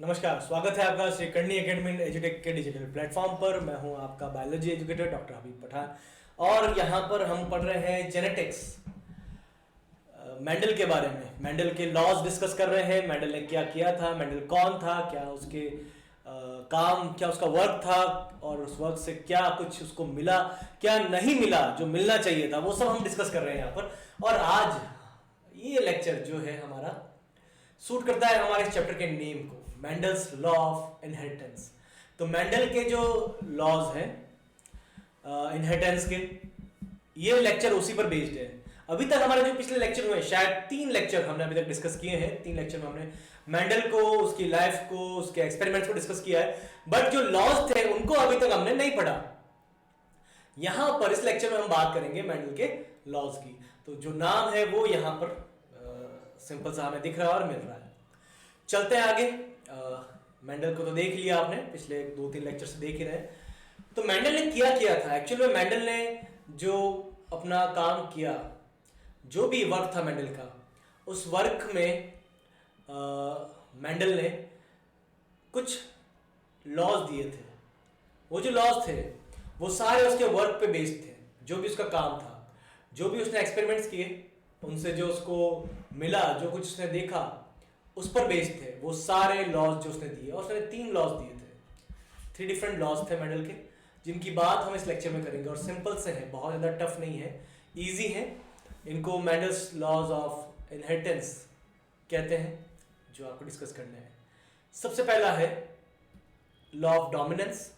नमस्कार, स्वागत है आपका श्री कर्णी एकेडमी एजुटेक के डिजिटल प्लेटफॉर्म पर। मैं हूं आपका बायोलॉजी एजुकेटर डॉक्टर हबीब पठान और यहां पर हम पढ़ रहे हैं जेनेटिक्स, मेंडल के बारे में। मेंडल के लॉज डिस्कस कर रहे हैं। मेंडल ने क्या किया था, मेंडल कौन था, क्या उसके काम, क्या उसका वर्क था और उस वर्क से क्या कुछ उसको मिला, क्या नहीं मिला जो मिलना चाहिए था, वो सब हम डिस्कस कर रहे हैं यहाँ पर। और आज ये लेक्चर जो है हमारा सूट करता है हमारे इस चैप्टर के नेम को, मेंडल्स लॉ ऑफ इनहेरिटेंस। तो मेंडल के जो लॉज हैं इनहेरिटेंस के, ये लेक्चर उसी पर बेस्ड है। अभी तक हमारे जो पिछले लेक्चर हुए, शायद 3 लेक्चर हमने अभी तक डिस्कस किए हैं। 3 लेक्चर में हमने मेंडल को, उसकी लाइफ को, उसके एक्सपेरिमेंट्स को डिस्कस किया है, बट जो लॉज थे उनको अभी तक हमने नहीं पढ़ा। यहां पर इस लेक्चर में हम बात करेंगे मेंडल के लॉज की। तो जो नाम है वो यहां पर सिंपल सा हमें दिख रहा है और मिल रहा है। चलते हैं आगे। मेंडल को तो देख लिया आपने, पिछले 2-3 लेक्चर से देख ही रहे। तो मेंडल ने किया था एक्चुअल में। मेंडल ने जो अपना काम किया, जो भी वर्क था मेंडल का, उस वर्क में मेंडल ने कुछ लॉज दिए थे। वो जो लॉज थे वो सारे उसके वर्क पे बेस्ड थे। जो भी उसका काम था, जो भी उसने एक्सपेरिमेंट्स किए, उनसे जो उसको मिला, जो कुछ उसने देखा, उस पर बेस्ड थे वो सारे लॉज जो उसने दिए। और उसने 3 लॉज दिए थे, 3 डिफरेंट लॉज थे मेंडल के, जिनकी बात हम इस लेक्चर में करेंगे। और सिंपल से हैं, बहुत ज़्यादा टफ नहीं है, इजी है। इनको मेंडल्स लॉज ऑफ इनहेरिटेंस कहते हैं, जो आपको डिस्कस करना है। सबसे पहला है law of dominance,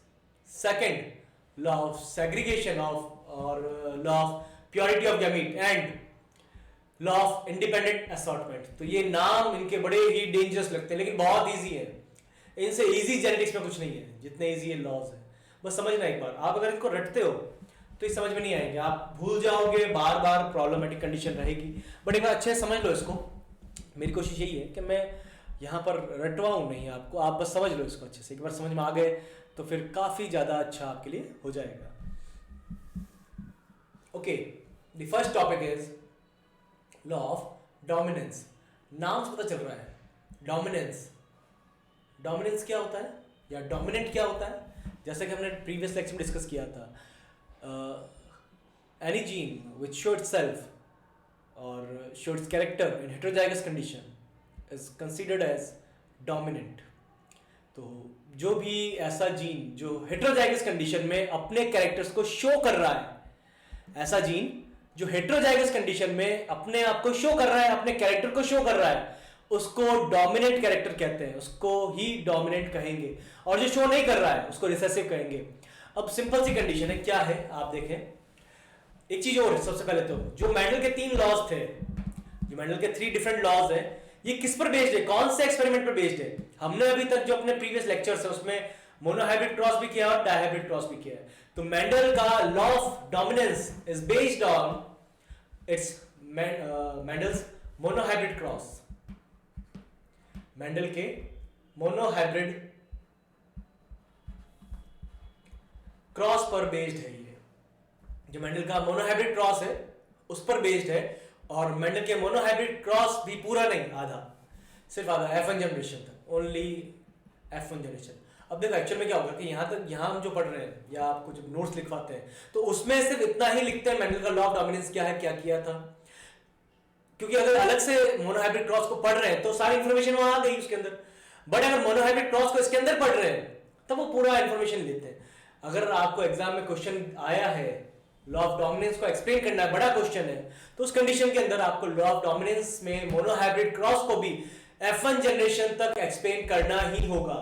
second law of segregation of, और law of purity of gamete, and law of independent assortment. तो ये नाम इनके बड़े ही डेंजरस लगते हैं, लेकिन बहुत इजी है। इनसे इजी जेनेटिक्स में कुछ नहीं है जितने इजी ये लॉज है। बस समझना एक बार, आप अगर इनको रटते हो तो ये समझ में नहीं आएंगे, आप भूल जाओगे, बार बार प्रॉब्लमेटिक कंडीशन रहेगी। बट एक बार अच्छे से समझ लो इसको। मेरी कोशिश यही है कि मैं यहाँ पर रटवाऊँ नहीं आपको, आप बस समझ लो इसको अच्छे से। एक बार समझ में आ गए तो फिर काफ़ी ज़्यादा अच्छा आपके लिए हो जाएगा। Okay, the first topic is law of dominance. नाम से पता चल रहा है, डोमिनेंस। डोमिनेंस क्या होता है या डोमिनेंट क्या होता है? जैसे कि हमने प्रीवियस लेक्चर में डिस्कस किया था, any gene which show itself और show its character in heterozygous condition is considered as dominant. तो जो भी ऐसा जीन जो हेटेरोजाइगस कंडीशन में अपने कैरेक्टर्स को शो कर रहा है, ऐसा जीन जो हेटेरोजाइगस कंडीशन में अपने आप को शो कर रहा है, अपने कैरेक्टर को शो कर रहा है, उसको डोमिनेंट कैरेक्टर कहते हैं, उसको ही डोमिनेंट कहेंगे। और जो शो नहीं कर रहा है उसको रिसेसिव कहेंगे। अब सिंपल सी कंडीशन है, क्या है आप देखें। एक चीज और, सबसे पहले तो जो मेंडल के 3 लॉज थे, जो मेंडल के 3 डिफरेंट लॉज है, ये किस पर बेस्ड है, कौन से एक्सपेरिमेंट पर बेस्ड है? हमने अभी तक जो अपने प्रीवियस लेक्चर्स है उसमें मोनोहाइब्रिड क्रॉस भी किया और डायहाइब्रिड क्रॉस भी किया है। तो मेंडल का law of dominance is based on it's Mendel's monohybrid cross. Mendel के मोनोहाइब्रिड क्रॉस पर बेस्ड है ये। जो मेंडल का मोनोहाइब्रिड क्रॉस है उस पर बेस्ड है। और मेंडल के मोनोहाइब्रिड क्रॉस भी पूरा नहीं, आधा, सिर्फ आधा, F1 जनरेशन तक, ओनली F1 जनरेशन। अब देखो एक्चुअल में क्या होगा कि यहाँ तक, यहाँ हम जो पढ़ रहे हैं या आपको जब नोट्स लिखवाते हैं तो उसमें सिर्फ इतना ही लिखते हैं मेंडल का लॉ ऑफ डोमिनेंस क्या है, क्या किया था। क्योंकि अगर अलग से मोनोहाइब्रिड क्रॉस को पढ़ रहे हैं तो सारी इंफॉर्मेशन वहां आ गई उसके अंदर। बट अगर मोनोहाइब्रिड क्रॉस को इसके अंदर पढ़ रहे हैं तब वो पूरा इंफॉर्मेशन लेते हैं। अगर आपको एग्जाम में क्वेश्चन आया है, लॉ ऑफ डोमिनेंस को एक्सप्लेन करना है, बड़ा क्वेश्चन है, तो उस कंडीशन के अंदर आपको लॉ ऑफ डोमिनेंस में मोनोहाइब्रिड क्रॉस को भी F1 जनरेशन तक एक्सप्लेन करना ही होगा।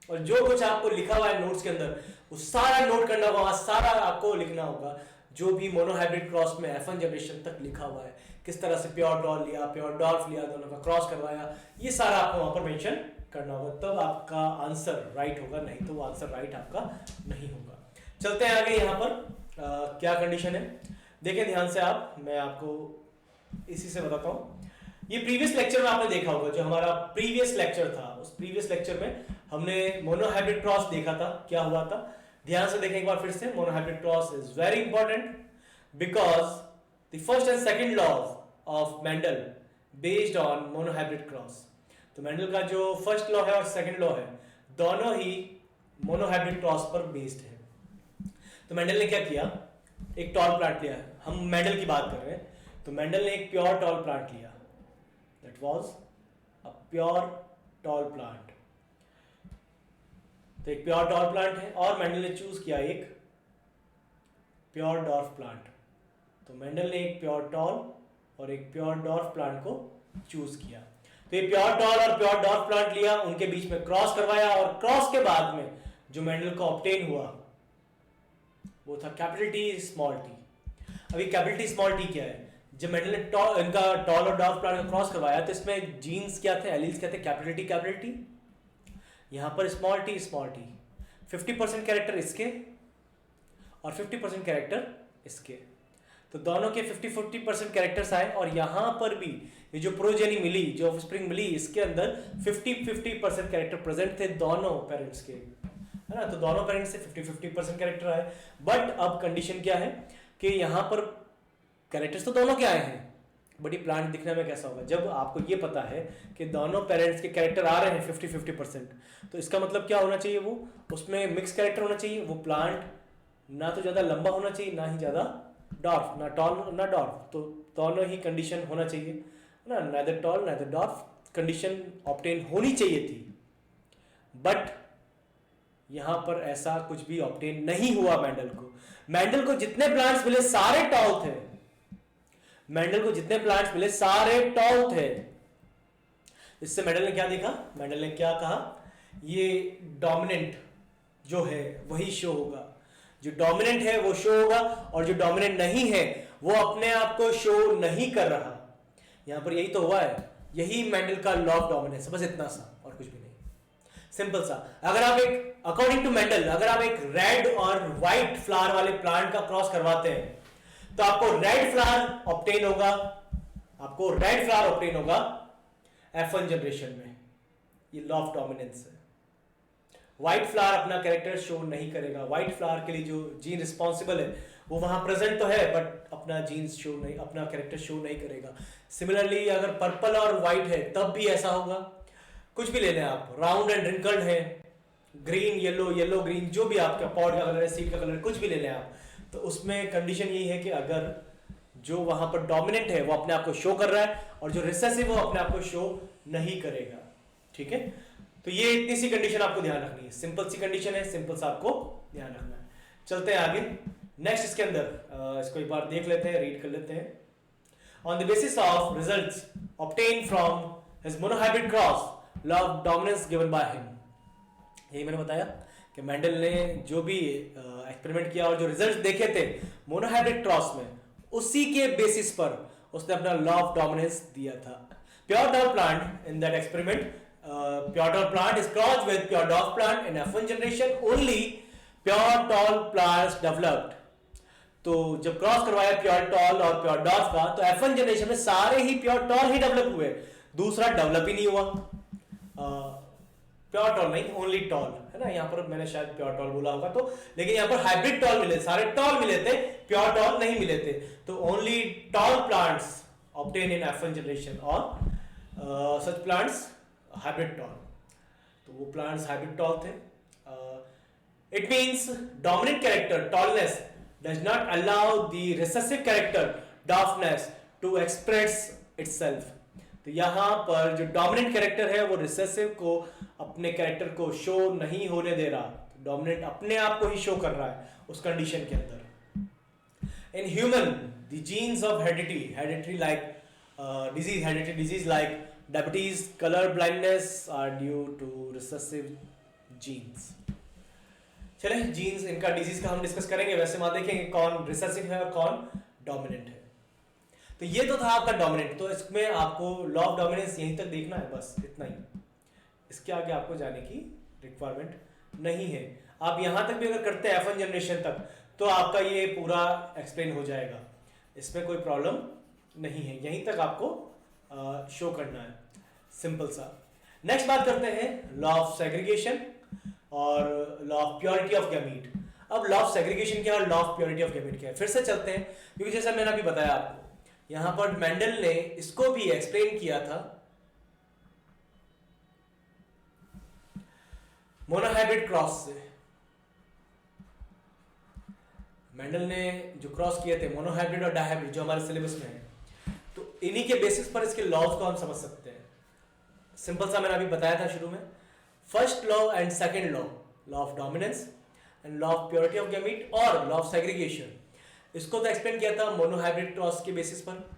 और जो कुछ आपको लिखा हुआ है नोट्स के अंदर वो सारा नोट करना होगा, सारा आपको लिखना होगा। जो भी मोनोहाइब्रिड क्रॉस में F1 जनरेशन तक लिखा हुआ है, किस तरह से प्योर डॉल लिया, प्योर डॉल्फ लिया, दोनों का क्रॉस करवाया, ये सारा आपको वहां पर मेंशन करना होगा, तब आपका आंसर राइट होगा, नहीं तो वो आंसर राइट आपका नहीं होगा। चलते हैं आगे। यहाँ पर क्या कंडीशन है देखें ध्यान से आप, मैं आपको इसी से बताता हूं। ये प्रीवियस लेक्चर में आपने देखा होगा, जो हमारा प्रीवियस लेक्चर था, उस प्रीवियस लेक्चर में हमने मोनोहाइब्रिड क्रॉस देखा था, क्या हुआ था। ध्यान से देखें एक बार फिर से। Monohybrid cross is very important because the first and second laws of Mendel based on monohybrid cross. तो मेंडल का जो फर्स्ट लॉ है और सेकंड लॉ है दोनों ही मोनोहाइब्रिड क्रॉस पर बेस्ड है। तो मेंडल ने क्या किया, एक टॉल प्लांट लिया, हम मेंडल की बात कर रहे हैं, तो मेंडल ने एक प्योर टॉल प्लांट लिया, that was a pure tall plant. तो एक प्योर टॉल प्लांट है और मेंडल ने चूज किया एक प्योर डॉर्फ प्लांट। तो मेंडल ने एक प्योर टॉल और एक प्योर डॉर्फ प्लांट को चूज किया। तो ये प्योर टॉल और प्योर डॉर्फ प्लांट लिया, उनके बीच में क्रॉस करवाया और क्रॉस के बाद में जो मेंडल को ऑब्टेन हुआ वो था कैपिटल टी स्मॉल टी। अभी कैपिटल टी स्मॉल टी क्या है, जब मेंडल ने इनका टॉल और डॉर्फ प्लांट का क्रॉस करवाया तो इसमें जीन्स क्या थे, एलील्स क्या थे, कैपिटल टी, यहां पर स्मॉल टी 50% कैरेक्टर इसके और 50% कैरेक्टर इसके। तो दोनों के 50-50% कैरेक्टर्स आए और यहां पर भी ये जो प्रोजेनी मिली, जो ऑफस्प्रिंग मिली, इसके अंदर 50-50% कैरेक्टर प्रेजेंट थे दोनों पेरेंट्स के, है ना। तो दोनों पेरेंट्स से 50-50% कैरेक्टर आए। बट अब कंडीशन क्या है कि यहाँ पर कैरेक्टर्स तो दोनों के आए हैं, बट ये प्लांट दिखने में कैसा होगा जब आपको ये पता है कि दोनों पेरेंट्स के कैरेक्टर आ रहे हैं 50-50%। तो इसका मतलब क्या होना चाहिए, वो उसमें मिक्स कैरेक्टर होना चाहिए। वो प्लांट ना तो ज़्यादा लंबा होना चाहिए ना ही ज़्यादा डॉर्फ, ना टॉल ना डॉर्फ, तो दोनों ही कंडीशन होना चाहिए ना, neither tall neither dwarf condition obtain होनी चाहिए थी। बट यहां पर ऐसा कुछ भी ऑब्टेन नहीं हुआ। मेंडल को जितने प्लांट्स मिले सारे टॉल थे, मेंडल को जितने प्लांट्स मिले सारे टॉल थे। इससे मेंडल ने क्या देखा, मेंडल ने क्या कहा, ये डोमिनेंट जो है वही शो होगा, जो डोमिनेंट है वो शो होगा और जो डोमिनेंट नहीं है वो अपने आप को शो नहीं कर रहा। यहां पर यही तो हुआ है, यही मेंडल का लॉ ऑफ डोमिनेंस, बस इतना सा और कुछ भी नहीं, सिंपल सा। अगर आप एक अकॉर्डिंग टू मेंडल अगर आप एक रेड और व्हाइट फ्लावर वाले प्लांट का क्रॉस करवाते हैं तो आपको रेड फ्लावर ऑब्टेन होगा F1 जनरेशन में, ये लॉ ऑफ डोमिनेंस है। व्हाइट फ्लावर अपना कैरेक्टर शो नहीं करेगा, व्हाइट फ्लावर के लिए जो जीन रिस्पॉन्सिबल है वो वहां प्रेजेंट तो है बट अपना जीन्स शो नहीं, अपना कैरेक्टर शो नहीं करेगा। सिमिलरली अगर पर्पल और व्हाइट है तब भी ऐसा होगा। कुछ भी ले लें आप, राउंड एंड रिंकल्ड है, ग्रीन येलो, येलो ग्रीन, जो भी आपका पॉट का कलर है, सीड का कलर, कुछ भी ले लें आप, तो उसमें कंडीशन यही है कि अगर जो वहां पर डोमिनेंट है वो अपने आप को शो कर रहा है और जो रिसेसिव वो अपने आप को शो नहीं करेगा। ठीक है, तो ये इतनी सी कंडीशन आपको ध्यान रखनी है, सिंपल सी कंडीशन है, सिंपल सा आपको ध्यान रखना है। चलते हैं आगे नेक्स्ट, इसके अंदर इसको एक बार देख लेते हैं, रीड कर लेते हैं। On the basis of results obtain from his monohybrid cross, law of dominance given by him. यही मैंने बताया कि मेंडल ने जो भी एक्सपेरिमेंट किया और जो रिजल्ट्स देखे थे मोनोहाइब्रिड क्रॉस में, उसी के बेसिस पर उसने अपना लॉ ऑफ डोमिनेंस दिया था। Pure dwarf plant in that experiment, pure dwarf plant is crossed with pure dwarf plant in F1 generation, only pure tall plants developed. तो जब क्रॉस करवाया प्योर टॉल और प्योर डॉर्फ का, तो F1 generation में सारे ही प्योर टॉल ही develop हुए, दूसरा डेवलप ही नहीं हुआ। प्योर टॉल नहीं, ओनली टॉल, है ना। यहाँ पर मैंने शायद प्योर टॉल बोला होगा, तो लेकिन यहाँ पर हाइब्रिड टॉल मिले, सारे टॉल मिले थे, प्योर टॉल नहीं मिले थे। तो only tall plants obtain in F1 generation और सच प्लांट्स हाइब्रिड टॉल। तो वो प्लांट्स हाइब्रिड टॉल थे। It means dominant character tallness does not allow the recessive character dwarfness to express itself. तो यहाँ पर जो डोमिनेंट कैरेक्टर है वो रिसेसिव को अपने कैरेक्टर को शो नहीं होने दे रहा, डोमिनेंट अपने आप को ही शो कर रहा है उस कंडीशन के अंदर। In human the genes of hereditary like disease like diabetes, colour blindness are due to recessive genes. चले जीन्स, इनका डिजीज का हम डिस्कस करेंगे, वैसे वहां देखेंगे कौन रिसेसिव है और कौन डोमिनेंट है। तो ये तो था आपका डोमिनेंट, तो इसमें आपको लॉ ऑफ डोमिनेंस यहीं तक देखना है, बस इतना ही, इसके आगे आपको जाने की रिक्वायरमेंट नहीं है। आप यहां तक भी अगर करते हैं F1 जनरेशन तक तो आपका ये पूरा एक्सप्लेन हो जाएगा, इसमें कोई प्रॉब्लम नहीं है, यहीं तक आपको शो करना है, सिंपल सा। नेक्स्ट बात करते हैं लॉ ऑफ सेग्रीगेशन और law of purity of gamete. अब लॉ ऑफ सेग्रीगेशन क्या है और law of purity of gamete क्या है, फिर से चलते हैं, क्योंकि जैसा मैंने अभी बताया आपको, यहां पर मेंडल ने इसको भी एक्सप्लेन किया था मोनोहाइब्रिड क्रॉस से। मेंडल ने जो क्रॉस किए थे मोनोहाइब्रिड और डायहाइब्रिड जो हमारे सिलेबस में है, तो इन्हीं के बेसिस पर इसके लॉज को हम समझ सकते हैं। सिंपल सा मैंने अभी बताया था शुरू में, first law and second law, law of dominance and law of purity of gamete और लॉ ऑफ सेग्रीगेशन, इसको तो एक्सप्लेन किया था मोनोहाइब्रिड क्रॉस के बेसिस पर।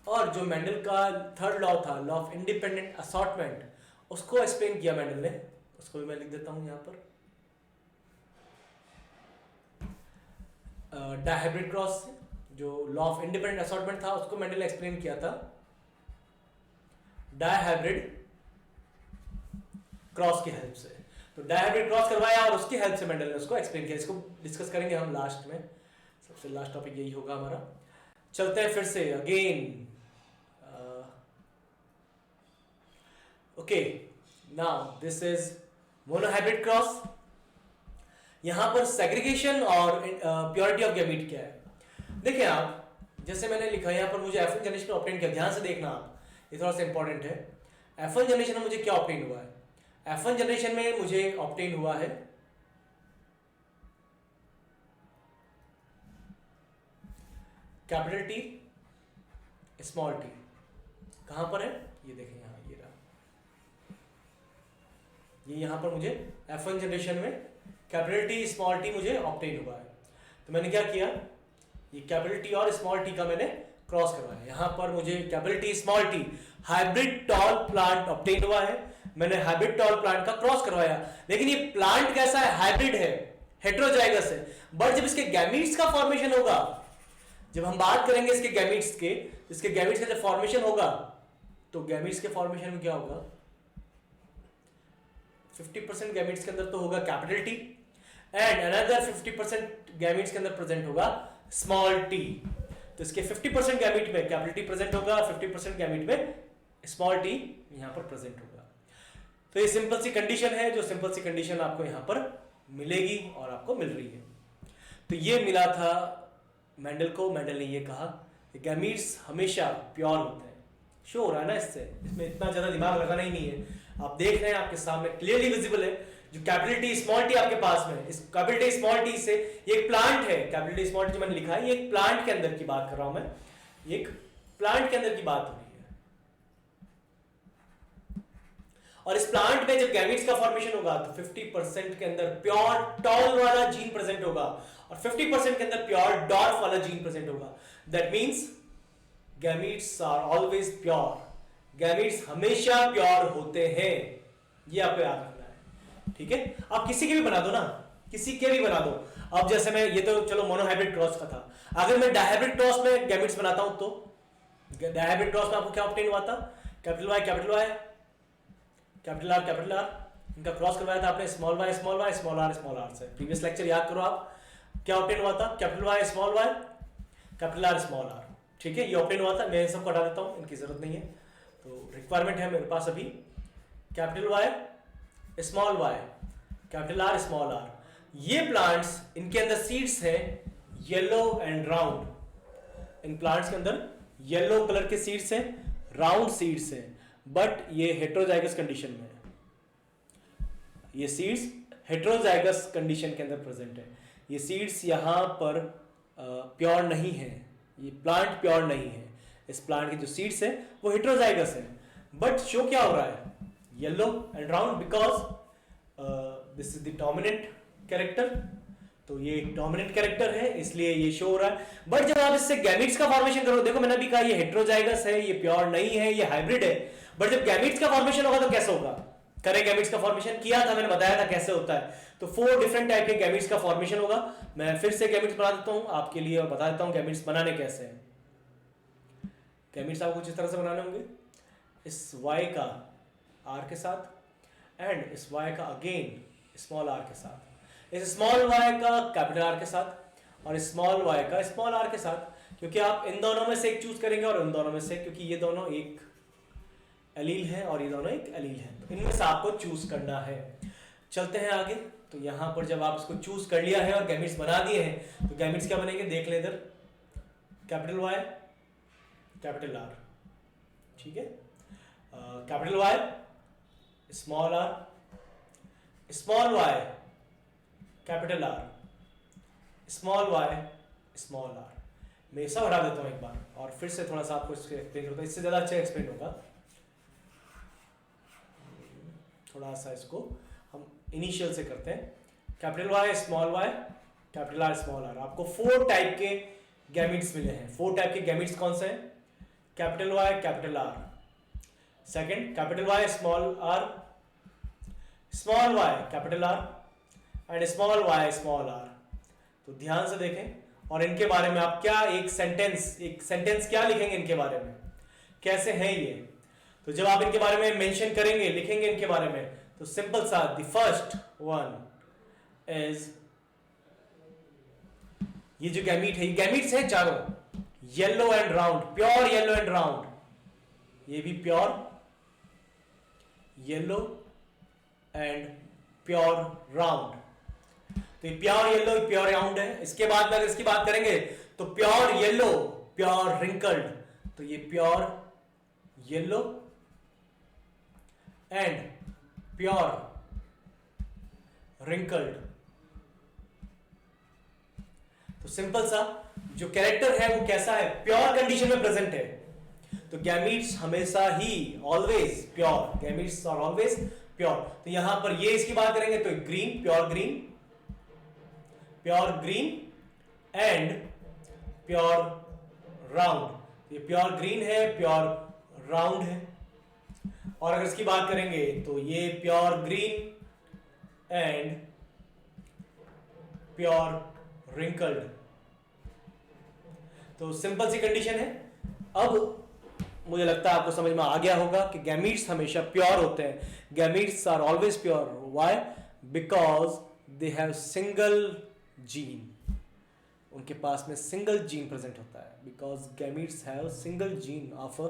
और जो मेंडल का थर्ड लॉ था, लॉ ऑफ इंडिपेंडेंट असॉर्टमेंट, उसको एक्सप्लेन किया मेंडल ने, उसको भी मैं लिख देता हूं यहां पर। डायहाइब्रिड क्रॉस से जो लॉ ऑफ इंडिपेंडेंट असॉर्टमेंट था उसको मेंडल ने एक्सप्लेन किया था डायहाइब्रिड क्रॉस की हेल्प से। तो डायहाइब्रिड क्रॉस करवाया और उसकी हेल्प से मेंडल ने उसको एक्सप्लेन किया। इसको डिस्कस करेंगे हम लास्ट में, सबसे लास्ट टॉपिक यही होगा हमारा। चलते हैं फिर से again. Okay, now this is monohybrid cross. यहां पर सेग्रीगेशन और प्योरिटी ऑफ गैमीट क्या है, देखिए आप, जैसे मैंने लिखा यहां पर मुझे F1 जनरेशन ऑब्टेन किया, ध्यान से देखना आप, ये थोड़ा सा इंपॉर्टेंट है। F1 जनरेशन में मुझे क्या ऑब्टेन हुआ है, F1 जनरेशन में मुझे ऑब्टेन हुआ है कैपिटल टी स्मॉल टी। कहां पर है, ये देखें यहां, ये रहा, ये यहां पर मुझे F1 जनरेशन में कैपिटल टी स्मॉल टी मुझे ऑब्टेन हुआ है। तो मैंने क्या किया, ये कैपिटल टी और स्मॉल टी का मैंने क्रॉस करवाया। यहां पर मुझे capital T small T hybrid tall plant obtain हुआ है, मैंने हाइब्रिड टॉल प्लांट का क्रॉस करवाया। लेकिन ये प्लांट कैसा है, हाइब्रिड है, हेटेरोजाइगस है। बट जब इसके गैमीट्स का फॉर्मेशन होगा, जब हम बात करेंगे इसके गैमीट्स के, इसके गैमीट्स का जब फॉर्मेशन होगा, तो गैमीट्स के फॉर्मेशन में क्या होगा, 50% गैमीट्स के अंदर तो होगा capital T and another 50% gametes के अंदर प्रेजेंट होगा स्मॉल टी। तो इसके 50% गैमीट में कैपिटल टी प्रेजेंट होगा, 50% गैमीट में स्मॉल टी यहां पर प्रेजेंट होगा। तो ये सिंपल सी कंडीशन है, जो सिंपल सी कंडीशन आपको यहां पर मिलेगी और आपको मिल रही है। तो ये मिला था मेंडल को। मेंडल ने ये कहा कि गैमीट्स हमेशा प्योर होते हैं। शो हो रहा है ना इससे, इसमें इतना ज्यादा दिमाग लगाना ही नहीं है। आप देख रहे हैं, आपके सामने क्लियरली विजिबल है जो कैपिटल टी स्मॉल टी आपके पास में, इस कैपिटल टी स्मॉल टी से ये एक प्लांट है, कैपिटल टी स्मॉल टी जो मैंने लिखा है, ये एक प्लांट के अंदर की बात कर रहा हूं मैं, ये एक प्लांट के अंदर की बात हो रही है। और इस प्लांट में जब गैमीट्स का फॉर्मेशन होगा तो 50% के अंदर प्योर टॉल वाला जीन प्रेजेंट होगा और 50% के अंदर प्योर डॉर्फ वाला जीन प्रेजेंट होगा। That means gametes are always pure, gametes हमेशा प्योर होते हैं, ये आपको याद रखना है, ठीक है। आप किसी के भी बना दो ना, किसी के भी बना दो। अब जैसे मैं, ये तो चलो मोनोहाइब्रिड क्रॉस का था, अगर मैं डायहाइब्रिड क्रॉस में गैमीट्स बनाता हूं तो डायहाइब्रिड क्रॉस में आपको क्या ऑब्टेन हुआ था, capital Y capital Y, capital R, इनका क्रॉस करवाया था आपने small y small y small are से। प्रीवियस लेक्चर याद करो आप, क्या ऑब्टेन हुआ था, capital Y small Y capital R small r, ठीक है, ये ऑब्टेन हुआ था। मैं इन सबको हटा देता हूं, इनकी जरूरत नहीं है। तो रिक्वायरमेंट है मेरे पास अभी capital Y small Y capital R small r. ये प्लांट्स, इनके अंदर सीड्स हैं येलो एंड राउंड, इन प्लांट्स के अंदर येलो कलर के सीड्स हैं, राउंड सीड्स हैं, बट ये हेटेरोजाइगस कंडीशन में है, ये सीड्स हेटेरोजाइगस कंडीशन के अंदर प्रेजेंट है। ये सीड्स यहां पर प्योर नहीं है, ये प्लांट प्योर नहीं है, इस प्लांट के जो सीड्स है वो हेटेरोजाइगस है। बट शो क्या हो रहा है, yellow and round, because this is the dominant character, तो ये एक डोमिनेंट कैरेक्टर है इसलिए ये शो हो रहा है। बट जब आप इससे गैमीट्स का फॉर्मेशन करो, देखो मैंने अभी कहा ये हेटेरोजाइगस है, ये प्योर नहीं है, ये हाइब्रिड है, बट जब गैमीट्स का फॉर्मेशन होगा तो कैसे होगा, करें गैमीट्स का फॉर्मेशन किया था, मैंने बताया था कैसे होता है। तो 4 डिफरेंट टाइप के गैमीट्स का फॉर्मेशन होगा। मैं फिर से गैमीट्स बना देता हूं आपके लिए और बता देता हूं गैमीट्स बनाने कैसे हैं। गैमीट्स आपको कुछ इस तरह से बनाने होंगे, इस y का r के साथ एंड इस y का अगेन स्मॉल r के साथ, इस स्मॉल y का कैपिटल R के साथ और स्मॉल y का स्मॉल r के साथ, क्योंकि आप इन दोनों में से एक चूज करेंगे और इन दोनों में से, क्योंकि ये दोनों एक एलील है और ये दोनों एक एलील है, तो इनमें से आपको चूज करना है। चलते हैं आगे। तो यहां पर जब आप इसको चूज कर लिया है और गैमीट्स बना दिए हैं, तो गैमीट्स क्या बनेंगे देख लें इधर, कैपिटल Y कैपिटल R, ठीक है, capital Y small r small Y capital R, small y small r. मैं सब हटा देता हूं एक बार और फिर से थोड़ा सा आपको एक्सप्लेन करता हूं, इससे ज्यादा अच्छा एक्सप्लेन होगा। थोड़ा सा इसको हम इनिशियल से करते हैं। Capital Y small Y capital R small r. आपको 4 टाइप के गैमिट्स मिले हैं। 4 टाइप के गैमिट्स कौन से हैं? Capital Y capital R, second capital Y small Y capital R and small y small are. तो ध्यान से देखें और इनके बारे में आप क्या एक सेंटेंस क्या लिखेंगे इनके बारे में, कैसे हैं ये। तो जब आप इनके बारे में मेंशन करेंगे, लिखेंगे इनके बारे में, तो सिंपल सा द फर्स्ट वन इज, ये जो गैमीट है, ये गैमीट्स है चारों, yellow and round, pure yellow and round, ये भी pure yellow and pure round. तो ये प्योर येलो प्योर राउंड है। इसके बाद में अगर इसकी बात करेंगे तो प्योर येलो प्योर रिंकल्ड, तो ये pure yellow and pure wrinkled. तो सिंपल सा जो कैरेक्टर है वो कैसा है, प्योर कंडीशन में प्रेजेंट है। तो गैमीट्स हमेशा ही always pure, gametes are always pure. तो यहां पर ये इसकी बात करेंगे तो green pure green and pure round. ये प्योर ग्रीन है, प्योर राउंड है। और अगर इसकी बात करेंगे तो ये pure green and pure wrinkled. तो सिंपल सी कंडीशन है। अब मुझे लगता है आपको समझ में आ गया होगा कि गैमीट्स हमेशा प्योर होते हैं। Gametes are always pure. Why? Because they have single gene, उनके पास में सिंगल जीन प्रेजेंट होता है। Because gametes have single gene of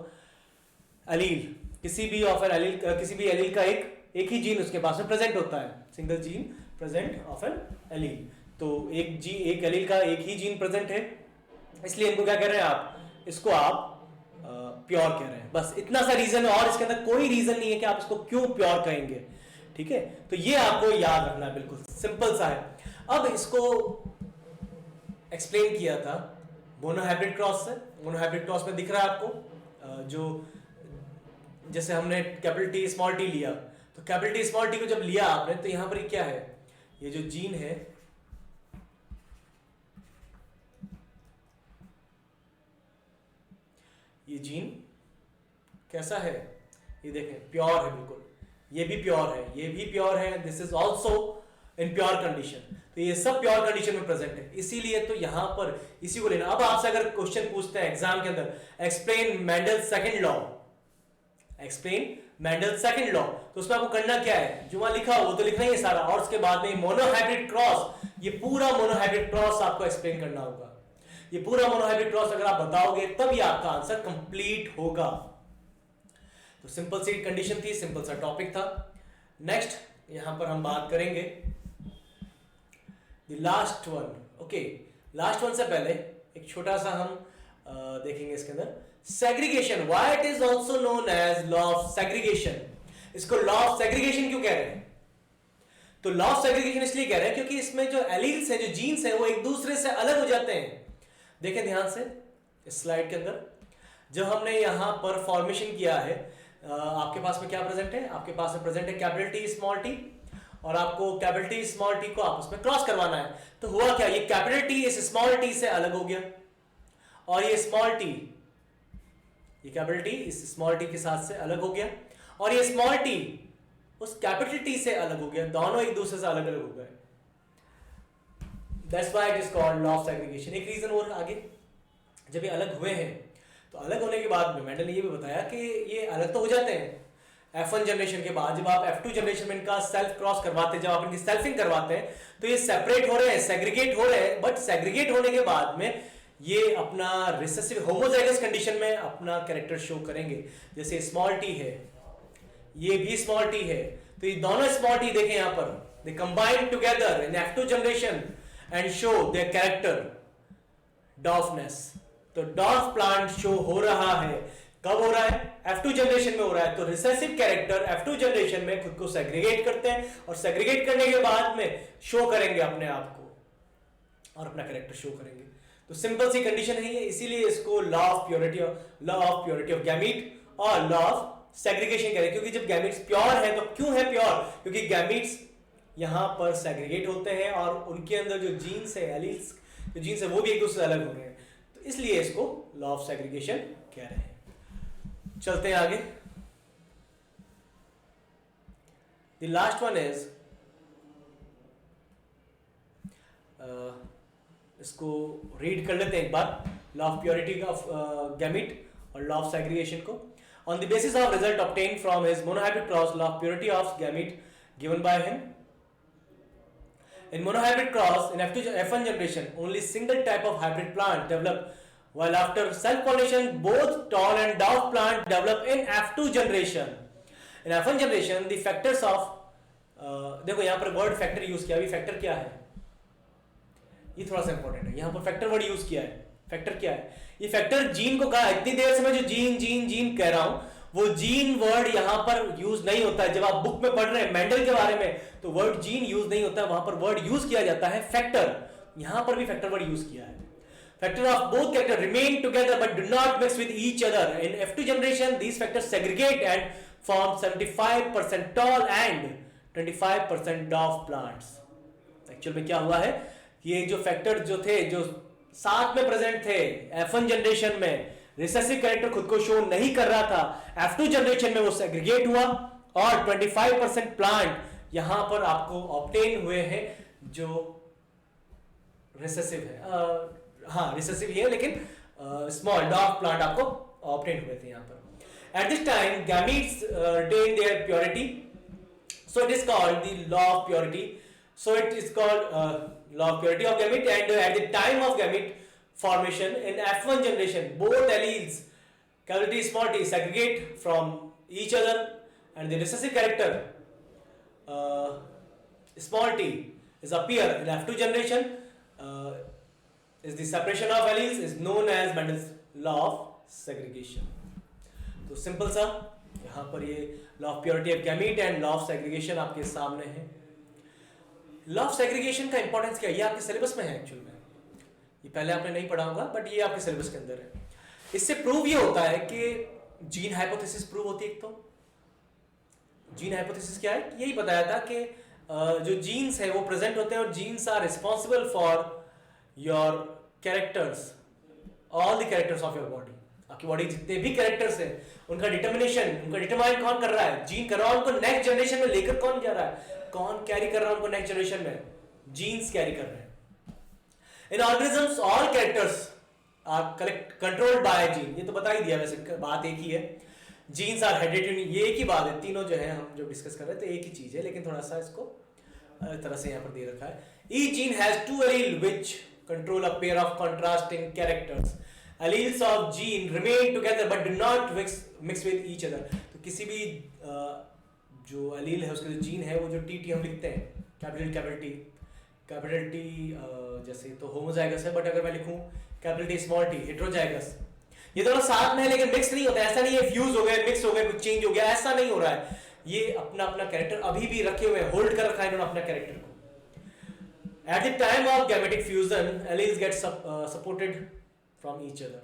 allele, किसी भी एलील का एक ही जीन उसके पास में प्रेजेंट होता है, single gene present of an allele. तो एक एलील का एक ही जीन प्रेजेंट है, इसलिए इनको क्या कह रहे हैं आप, इसको आप प्योर कह रहे हैं। बस इतना सा रीजन है और इसके अंदर कोई रीजन नहीं है कि आप इसको क्यों प्योर कहेंगे। ठीक है, तो ये आपको याद रखना है, बिल्कुल सिंपल सा है। अब इसको एक्सप्लेन किया था मोनोहाइब्रिड क्रॉस से। मोनोहाइब्रिड क्रॉस में दिख रहा है आपको जो जैसे हमने कैपिटल टी स्मॉल टी लिया, तो कैपिटल टी स्मॉल टी को जब लिया आपने तो यहां पर क्या है, ये जो जीन है ये जीन कैसा है, ये देखें प्योर है बिल्कुल, ये भी प्योर है, ये भी प्योर है, this is also in pure condition. तो ये सब प्योर कंडीशन में प्रेजेंट है, इसीलिए तो यहां पर इसी को लेना। अब आपसे अगर क्वेश्चन पूछते हैं एग्जाम के अंदर, explain Mendel second law, explain Mendel second law, तो उसमें आपको करना क्या है, जो वहां लिखा हो वो तो लिखना ही है सारा, और उसके बाद में मोनोहाइब्रिड क्रॉस, ये पूरा मोनोहाइब्रिड क्रॉस आपको एक्सप्लेन करना होगा। ये पूरा मोनोहाइब्रिड क्रॉस अगर आप बताओगे तब ये आपका आंसर कंप्लीट होगा। तो सिंपल सी कंडीशन थी, सिंपल सा टॉपिक था। नेक्स्ट यहां पर हम बात करेंगे the last one. Okay, last one से पहले एक छोटा सा हम देखेंगे इसके अंदर segregation. Why it is also known as law of segregation. इसको लॉ ऑफ सेग्रीगेशन क्यों कह रहे हैं? तो लॉ ऑफ सेग्रीगेशन इसलिए कह रहे हैं क्योंकि इसमें जो एलील्स हैं, जो जीन्स हैं, वो एक दूसरे से अलग हो जाते हैं। देखें ध्यान से इस स्लाइड के अंदर जो हमने यहां पर फॉर्मेशन किया है, आपके पास में क्या प्रेजेंट है, आपके पास में प्रेजेंट है कैपिटल टी स्मॉल टी, और आपको कैपिटल टी स्मॉल टी को आपस में क्रॉस करवाना है। तो हुआ क्या, ये कैपिटल टी इस स्मॉल टी से अलग हो गया, और ये स्मॉल टी, ये कैपिटल टी इस स्मॉल टी के साथ से अलग हो गया, और ये स्मॉल टी उस कैपिटल टी से अलग हो गया, दोनों एक दूसरे से अलग अलग हो गए। That's why it is called law of segregation। एक रीजन और आगे, जब ये अलग हुए हैं तो अलग होने के बाद में मेंडल ने ये भी बताया कि ये अलग तो हो जाते हैं F1 जनरेशन के बाद, जब आप F2 जनरेशन में इनका सेल्फ क्रॉस करवाते हैं, जब आप इनकी सेल्फिंग करवाते हैं, तो ये सेपरेट हो रहे हैं, सेग्रीगेट हो रहे हैं, बट सेग्रीगेट होने के बाद में ये अपना रिसेसिव होमोजाइगस कंडीशन में अपना कैरेक्टर शो करेंगे। जैसे स्मॉल टी है, ये भी स्मॉल टी है, तो ये दोनों स्मॉल टी देखें यहां पर, they combine together in F2 generation and show their character dwarfness। तो डॉर्फ प्लांट शो हो रहा है कब हो रहा है? F2 जनरेशन में हो रहा है। तो रिसेसिव कैरेक्टर F2 जनरेशन में खुद को सेग्रीगेट करते हैं और सेग्रीगेट करने के बाद में शो करेंगे अपने आप को और अपना कैरेक्टर शो करेंगे। तो सिंपल सी कंडीशन है ये, इसीलिए इसको law of purity of gamete और लॉ ऑफ सेग्रीगेशन करें। क्योंकि जब गैमीट्स प्योर है, तो क्यों है प्योर? क्योंकि गैमीट्स यहां पर सेग्रीगेट होते हैं और उनके अंदर जो जीन्स है, एलील्स जो जीन्स है, वो भी एक दूसरे से अलग हो रहे हैं। तो इसलिए इसको लॉ ऑफ सेग्रीगेशन कह रहे हैं। चलते हैं आगे। द लास्ट वन इज, इसको रीड कर लेते हैं एक बार, law of purity of gamete और लॉ ऑफ सेग्रीगेशन को। On the basis of result obtain from his monohybrid cross, law of purity of gamete given by him. In monohybrid cross, in F1 generation, only single type of hybrid plant develop, while after self-pollination, both tall and dwarf plant develop in F2 generation. In F1 generation, the factors of देखो यहाँ पर word factor use किया। अभी factor क्या है, ये थोड़ा सा इंपॉर्टेंट है। यहाँ पर फैक्टर वर्ड यूज किया है। फैक्टर क्या है? ये फैक्टर जीन को कहा। इतनी देर से मैं जो जीन जीन जीन कह रहा हूं, वो जीन वर्ड यहां पर यूज नहीं होता है। जब आप बुक में पढ़ रहे हैं मेंडल के बारे में, तो वर्ड जीन यूज नहीं होता है, वहां पर वर्ड यूज किया जाता है फैक्टर। यहां पर भी फैक्टर वर्ड यूज किया है। Factor of both character remain together but do not mix with each other. In F2 generation these factors segregate and form 75% tall and 25% डॉफ plants. Actual में क्या हुआ है, ये जो फैक्टर जो थे, जो साथ में प्रेजेंट थे F1 जनरेशन में, रिसेसिव कैरेक्टर खुद को शो नहीं कर रहा था। F2 जनरेशन में वो सेग्रीगेट हुआ और 25% प्लांट यहां पर आपको ऑब्टेन हुए हैं जो रिसेसिव है। हाँ, रिसेसिव ही है, लेकिन स्मॉल डॉग प्लांट आपको ऑब्टेन हुए थे यहां पर। At this time gametes retain their purity, so it is called the law of purity. So it is called law of purity of gamete, and at the time of gamete formation in F1 generation, both alleles capital T small t segregate from each other, and the recessive character small t is appear in F2 generation. Is the separation of alleles is known as Mendel's law of segregation. तो simple सा यहाँ पर ये law of purity of gamete and law of segregation आपके सामने है। Law of segregation का importance क्या है, ये आपके सिलेबस में है एक्चुअल में। ये पहले आपने नहीं पढ़ा होगा, बट ये आपके सिलेबस के अंदर है। इससे प्रूव ये होता है कि जीन हाइपोथेसिस प्रूव होती है। एक तो जीन हाइपोथेसिस क्या है, यही बताया था कि जो जीन्स है वो प्रेजेंट होते हैं और genes are responsible for your characters, all the characters of your body. आपकी बॉडी जितने भी कैरेक्टर्स हैं उनका डिटर्मिनेशन, उनका डिटरमाइन कौन कर रहा है? जीन कर रहा है। उनको नेक्स्ट जनरेशन में लेकर कौन जा रहा है? कौन कैरी कर रहा है उनको नेक्स्ट जनरेशन में? जीन्स कैरी कर रहे हैं। In organisms all characters are controlled by gene. ये तो बता ही दिया, वैसे बात एक ही है। जीन्स आर हेरिडिटरी, ये एक ही बात है। तीनों जो है हम जो डिस्कस कर रहे हैं तो एक ही चीज है, लेकिन थोड़ा सा इसको अलग तरह से यहाँ पर दे रखा है। Each gene has two allele which control a pair of contrasting characters. Alleles of gene remain together but do not mix with each other. तो किसी भी जो एलील है उसके जो जीन है वो जो टी हम लिखते हैं कैपिटल टी जैसे तो होमोजाइगस है, बट अगर मैं लिखूं capital T small T heterozygous, ये दोनों साथ में है लेकिन मिक्स नहीं होता। ऐसा नहीं है फ्यूज हो गए, मिक्स हो गए, कुछ चेंज हो गया, ऐसा नहीं हो रहा है। ये अपना अपना कैरेक्टर अभी भी रखे हुए हैं, होल्ड कर रखा है इन्होंने अपना कैरेक्टर को। At the time of gametic fusion alleles get separated from each other.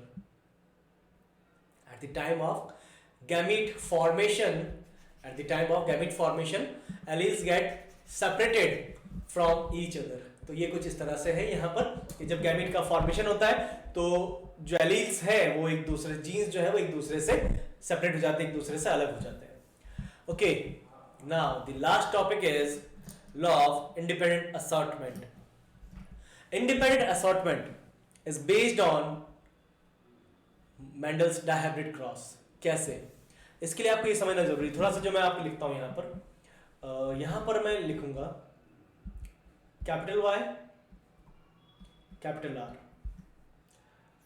At the time of gamete formation, alleles get separated from each other. तो ये कुछ इस तरह से है यहाँ पर कि जब गैमीट का फॉर्मेशन होता है तो जो एलील्स है वो एक दूसरे, जीन्स जो है वो एक दूसरे से सेपरेट हो जाते हैं, एक दूसरे से अलग हो जाते हैं। Okay, now the last topic is law of independent assortment. Independent assortment is based on Mendel's dihybrid cross. कैसे? इसके लिए आपको ये समझना जरूरी। थोड़ा सा जो मैं आपको लिखता हूं यहां पर मैं लिखूंगा capital Y capital R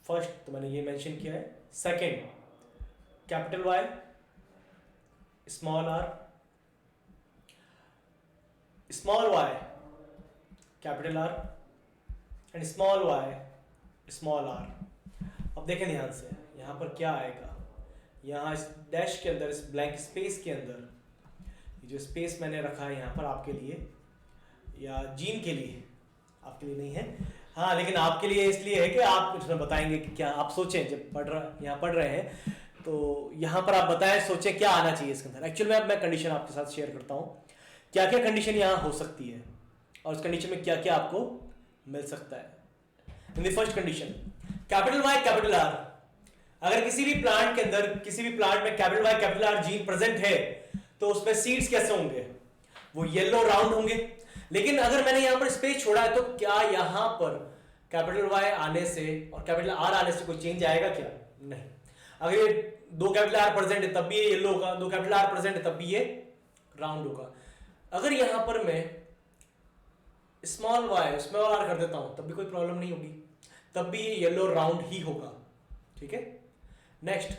first, तो मैंने ये मेंशन किया है। Second capital Y small Y capital R and small y small r. अब देखें ध्यान से, यहां पर क्या आएगा, यहाँ इस डैश के अंदर, इस ब्लैंक स्पेस के अंदर, ये जो स्पेस मैंने रखा है यहाँ पर आपके लिए या जीन के लिए, आपके लिए नहीं है, हाँ लेकिन आपके लिए इसलिए है कि आप इसमें बताएंगे कि क्या आप सोचें जब यहाँ पढ़ रहे हैं, तो यहाँ पर आप बताएं, सोचें क्या आना चाहिए इसके अंदर। एक्चुअल में अब मैं कंडीशन आपके साथ शेयर करता हूँ, क्या क्या कंडीशन यहाँ हो सकती है और उस कंडीशन में क्या क्या आपको मिल सकता है। In the first condition, capital Y capital R, अगर किसी भी प्लांट के अंदर, किसी भी प्लांट में capital Y capital R gene present है, तो उसमें सीड्स कैसे होंगे, वो येलो राउंड होंगे। लेकिन अगर मैंने यहां पर स्पेस छोड़ा है, तो क्या यहां पर कैपिटल वाई आने से और कैपिटल आर आने से कोई चेंज आएगा क्या? नहीं। अगर ये दो कैपिटल आर प्रेजेंट है तब भी ये येलो होगा, दो कैपिटल आर प्रेजेंट है तब भी ये राउंड होगा। अगर यहां पर मैं स्मॉल वाई स्मॉल आर कर देता हूं तब भी कोई प्रॉब्लम नहीं होगी, तब भी ये येलो राउंड ही होगा। ठीक है। नेक्स्ट,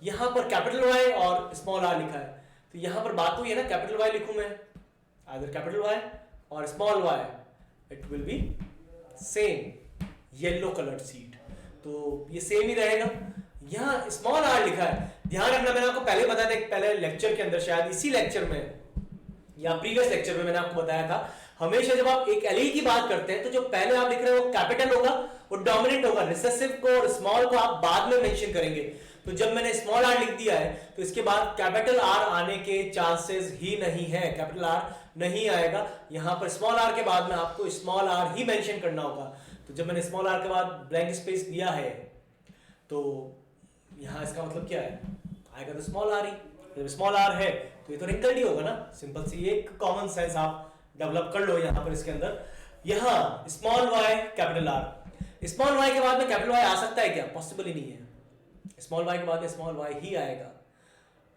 यहां पर कैपिटल वाई और स्मॉल आर लिखा है, तो यहां पर बात हुई है ना, कैपिटल वाई लिखूं मैं, आइदर कैपिटल वाई और small y, it will be same yellow coloured seed, तो ये सेम ही रहेगा। यहां स्मॉल आर लिखा है, ध्यान रखना, मैंने आपको पहले बताया था, पहले लेक्चर के अंदर, शायद इसी लेक्चर में या प्रीवियस लेक्चर में मैंने आपको बताया था, हमेशा जब आप एक एलील की बात करते हैं तो जो पहले आप लिख रहे हैं वो कैपिटल होगा, वो डोमिनेंट होगा, रिसेसिव को और स्मॉल को आप बाद में मेंशन करेंगे। तो जब मैंने स्मॉल आर लिख दिया है तो इसके बाद कैपिटल आर आने के चांसेस ही नहीं है, कैपिटल आर नहीं आएगा। यहां पर स्मॉल आर के बाद में आपको स्मॉल आर ही मेंशन करना होगा। तो जब मैंने स्मॉल आर के बाद ब्लैंक स्पेस दिया है, तो यहां इसका मतलब क्या है, आएगा तो स्मॉल आर ही। जब स्मॉल आर है तो ये तो रिंकल्ड ही होगा ना, सिंपल सी एक कॉमन सेंस आप डेवलप कर लो यहां पर इसके अंदर। यहां small Y capital R, small y के बाद में कैपिटल वाई आ सकता है क्या? पॉसिबल ही नहीं है, स्मॉल वाई के बाद में स्मॉल वाई ही आएगा।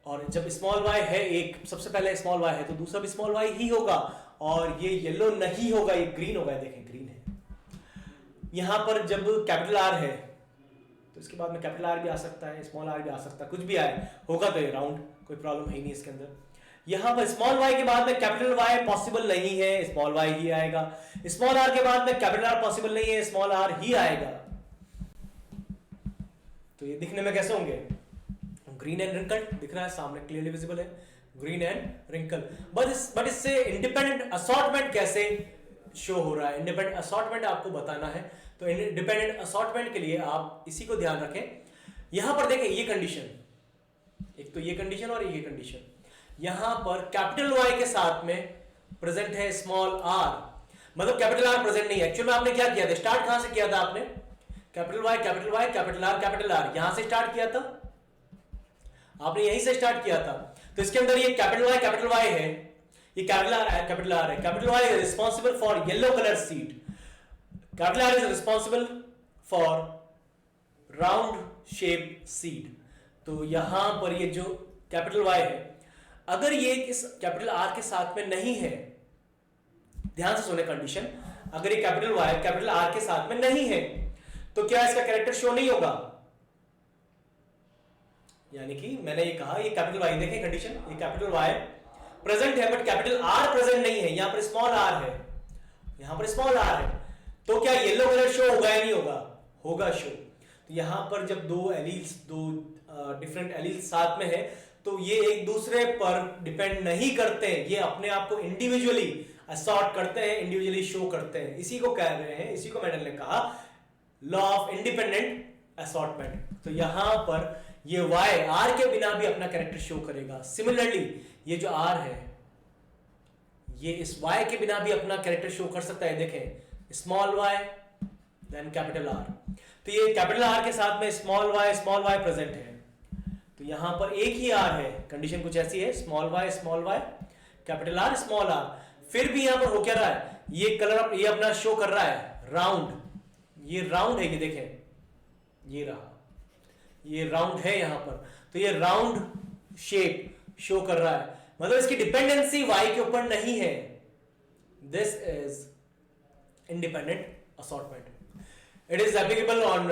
और जब स्मॉल वाई है, एक सबसे पहले स्मॉल वाई है, तो दूसरा भी स्मॉल वाई ही होगा, और ये येलो नहीं होगा, ये ग्रीन होगा, देखें ग्रीन है। यहां पर जब कैपिटल आर है तो इसके बाद में कैपिटल आर भी आ सकता है, स्मॉल आर भी आ सकता है, कुछ भी आए, होगा तो ये राउंड, कोई प्रॉब्लम है नहीं इसके अंदर। यहां पर स्मॉल वाई के बाद में कैपिटल वाई पॉसिबल नहीं है, स्मॉल वाई ही आएगा। स्मॉल आर के बाद में कैपिटल आर पॉसिबल नहीं है, स्मॉल आर ही आएगा। तो ये दिखने में कैसे होंगे? ग्रीन एंड रिंकल दिख रहा है सामने, क्लियरली विजिबल है, ग्रीन एंड रिंकल। बट इससे इंडिपेंडेंट असॉर्टमेंट कैसे शो हो रहा है, इंडिपेंडेंट असॉर्टमेंट आपको बताना है। तो इंडिपेंडेंट असॉर्टमेंट के लिए आप इसी को ध्यान रखें। यहां पर देखें ये कंडीशन, एक तो ये कंडीशन और ये कंडीशन, यहां पर कैपिटल वाई के साथ में प्रेजेंट है स्मॉल आर, मतलब कैपिटल आर प्रेजेंट नहीं है। एक्चुअल में आपने क्या किया था, स्टार्ट कहां से किया था आपने? Capital Y capital Y capital R, यहां से स्टार्ट किया था आपने, यहीं से स्टार्ट किया था। तो इसके अंदर ये कैपिटल वाई है, ये कैपिटल आर है, capital Y is responsible for yellow colour seed, capital R is responsible for round shape seed. तो यहां पर ये जो कैपिटल वाई है, अगर ये इस कैपिटल आर के साथ में नहीं है, ध्यान से सुने कंडीशन, अगर ये कैपिटल वाई कैपिटल आर के साथ में नहीं है तो क्या इसका कैरेक्टर शो नहीं होगा? यानी कि मैंने ये कहा, ये कैपिटल वाई, देखें कंडीशन, ये कैपिटल वाई प्रेजेंट है बट कैपिटल आर प्रेजेंट नहीं है, यहां पर स्मॉल आर है, यहां पर स्मॉल आर है, तो क्या येलो कलर शो होगा या नहीं होगा? होगा शो। तो यहां पर जब दो एलील्स, दो डिफरेंट एलील्स साथ में है, तो ये एक दूसरे पर डिपेंड नहीं करते हैं, ये अपने आप को इंडिविजुअली असॉर्ट करते हैं, इंडिविजुअली शो करते हैं। इसी को कह रहे हैं, इसी को मेडल ने कहा लॉ ऑफ इंडिपेंडेंट असॉर्टमेंट। तो यहां पर ये वाई आर के बिना भी अपना कैरेक्टर शो करेगा। सिमिलरली ये जो आर है, ये इस वाई के बिना भी अपना कैरेक्टर शो कर सकता है। देखें small y then capital R, तो ये कैपिटल आर के साथ में स्मॉल वाई प्रेजेंट है, तो यहां पर एक ही आर है, कंडीशन कुछ ऐसी है, small Y capital R small r. फिर भी यहां पर हो क्या रहा है, ये कलर ये अपना शो कर रहा है राउंड, ये राउंड है, ये देखें ये रहा, ये राउंड है यहां पर, तो ये राउंड शेप शो कर रहा है, मतलब इसकी डिपेंडेंसी वाई के ऊपर नहीं है। This is independent assortment. It is applicable on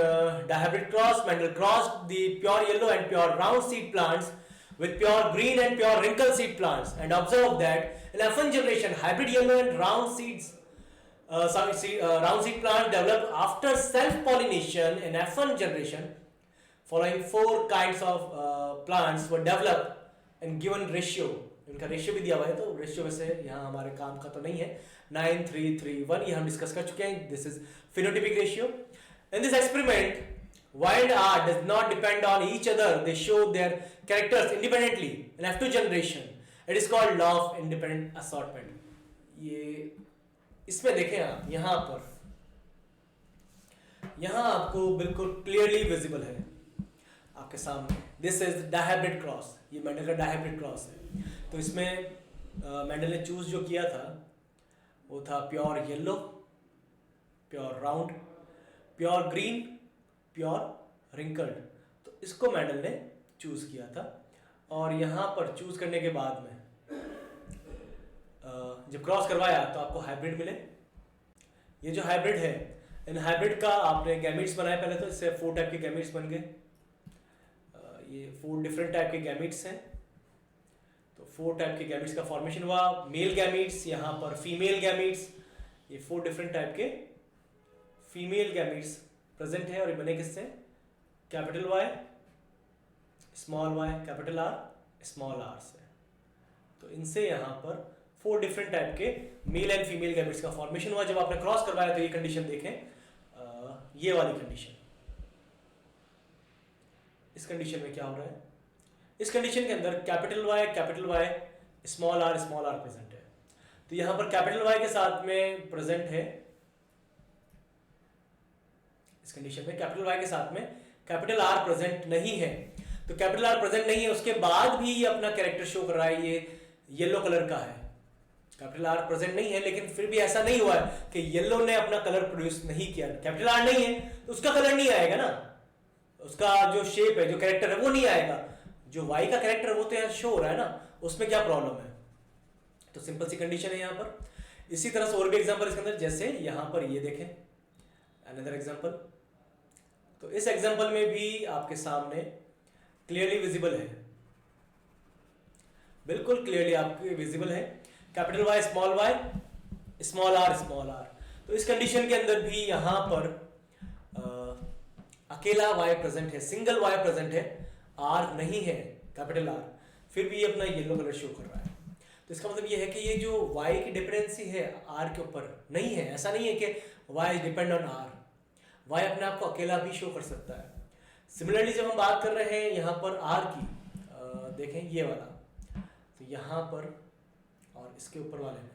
dihybrid cross, Mendel crossed the pure yellow and pure round seed plants with pure green and pure wrinkle seed plants, and observe that in F1 generation hybrid yellow and round seeds round seed plants develop after self pollination in F1 generation following four kinds of plants were developed and given ratio. इनका ratio भी दिया हुआ है, तो ratio वैसे यहाँ हमारे काम का तो नहीं है. 9 3 3 1 ये हम डिस्कस कर चुके हैं. This is phenotypic ratio. In this experiment, Y and R does not depend on each other. They show their characters independently in F2 generation. It is called law of independent assortment. ये इसमें देखें आप यहाँ आपको बिल्कुल clearly visible है आपके सामने. This is dihybrid cross. ये मेंडल का डायहाइब्रिड क्रॉस है. तो इसमें मेंडल ने चूज जो किया था वो था pure yellow, pure round, pure green, pure wrinkled. तो इसको मेंडल ने चूज किया था. और यहाँ पर चूज करने के बाद में जब क्रॉस करवाया तो आपको हाइब्रिड मिले. ये जो हाइब्रिड है, इन हाइब्रिड का आपने गैमीट्स बनाए पहले, तो इससे 4 टाइप के गैमीट्स बन गए. ये 4 डिफरेंट टाइप के गैमीट्स हैं. तो 4 टाइप के गैमीट्स का फॉर्मेशन हुआ. मेल गैमीट्स, यहाँ पर फीमेल गैमीट्स. ये 4 डिफरेंट टाइप के फीमेल गैमीट्स प्रेजेंट है. और ये बने किससे? Capital Y, small Y, capital R, small are से. तो इनसे यहाँ पर 4 डिफरेंट टाइप के मेल एंड फीमेल गैमेट्स का फॉर्मेशन हुआ. जब आपने क्रॉस करवाया तो ये कंडीशन देखें, ये वाली कंडीशन. इस कंडीशन में क्या हो रहा है? इस कंडीशन के अंदर capital Y, small R present है. तो यहां पर कैपिटल वाई के साथ में प्रेजेंट है. इस कंडीशन में कैपिटल वाई के साथ में कैपिटल आर प्रेजेंट नहीं है. तो कैपिटल आर प्रेजेंट नहीं है, उसके बाद भी ये अपना कैरेक्टर शो कर रहा है. ये येलो कलर का है. कैपिटल आर प्रेजेंट नहीं है, लेकिन फिर भी ऐसा नहीं हुआ है कि येलो ने अपना कलर प्रोड्यूस नहीं किया. कैपिटल आर नहीं है तो उसका कलर नहीं आएगा ना. उसका जो शेप है, जो कैरेक्टर है, वो नहीं आएगा. जो वाई का कैरेक्टर वो तो यहाँ शो हो रहा है ना, उसमें क्या प्रॉब्लम है? तो सिंपल सी कंडीशन है यहाँ पर. इसी तरह से और भी एग्जांपल इसके अंदर, जैसे यहाँ पर ये देखें, अनदर एग्जांपल. तो इस एग्जांपल में भी आपके सामने क्लियरली विजिबल है, बिल्कुल क्लियरली आपके विजिबल है. Capital Y, small are. तो इस कंडीशन के अंदर भी यहाँ पर अकेला वाई प्रेजेंट है, सिंगल वाई प्रेजेंट है, आर नहीं है, कैपिटल आर. फिर भी ये अपना येलो कलर शो कर रहा है. तो इसका मतलब ये है कि ये जो वाई की डिपेंडेंसी है आर के ऊपर नहीं है. ऐसा नहीं है कि Y depend on R. Y अपने आप को अकेला भी शो कर सकता है. सिमिलरली जब हम बात कर रहे हैं यहाँ पर आर की, देखें ये वाला, तो यहाँ पर और इसके ऊपर वाले में